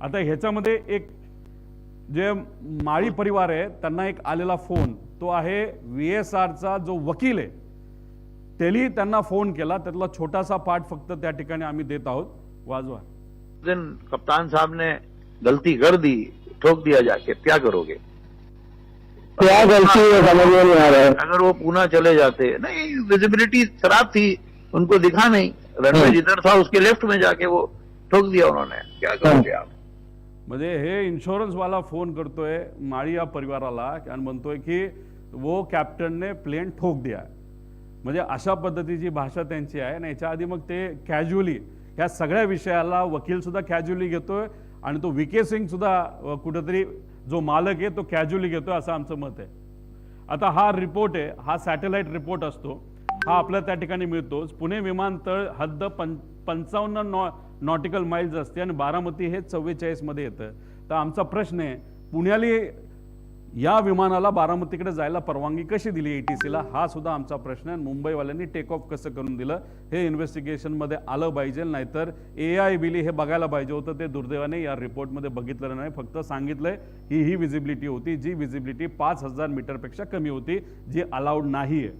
आता ह्याच्यामध्ये एक जे माळी परिवार आहे त्यांना एक आलेला फोन, तो आहे VSRचा जो वकील आहे त्यांनी त्यांना फोन केला, त्यातला छोटासा पार्ट फक्त त्या ठिकाणी आम्ही देत आहोत, वाजवा। दिन कप्तान साहब ने गलती कर दी, ठोक दिया जाके, क्या करोगे? क्या गलती है समझ में नहीं आ रहा है। अगर वो पूना चले जाते, नहीं विजिबिलिटी खराब थी, उनको दिखा नहीं, रनवे जिधर था उसके लेफ्ट में जाके वो ठोक दिया उन्होंने, क्या करोगे आप? म्हणजे हे इन्शुरन्स वाला फोन करतोय माळी या परिवाराला आणि म्हणतोय की वो कॅप्टन ने प्लेन ठोक दिया। म्हणजे अशा पद्धतीची भाषा त्यांची आहे आणि याच्या आधी मग ते कॅज्युअली ह्या सगळ्या विषयाला वकील सुद्धा कॅज्युअली घेतोय आणि तो VK सिंग सुद्धा कुठेतरी जो मालक आहे तो कॅज्युअली घेतोय असं आमचं मत आहे। आता हा रिपोर्ट आहे, हा सॅटेलाइट रिपोर्ट असतो, हा आपल्या त्या ठिकाणी मिळतो। पुणे विमानतळ हद्द 55 नॉटिकल माइल्स असते आणि बारामती हे 44 मध्ये येतं। तर आमचा प्रश्न आहे, पुण्याली या विमानाला बारामतीकडे जायला परवानगी कशी दिली ATC ला, हा सुद्धा आमचा प्रश्न आहे। मुंबईवाल्यांनी टेक ऑफ कसं करून दिलं हे इन्व्हेस्टिगेशन मध्ये आलं पाहिजे, नाहीतर AIBL हे बघायला पाहिजे होतं। ते दुर्दैवाने या रिपोर्टमध्ये बघितलं नाही, फक्त सांगितलंय ही विजिबिलिटी होती, जी विजिबिलिटी 5000 मीटरपेक्षा कमी होती, जी अलाउड नाहीये।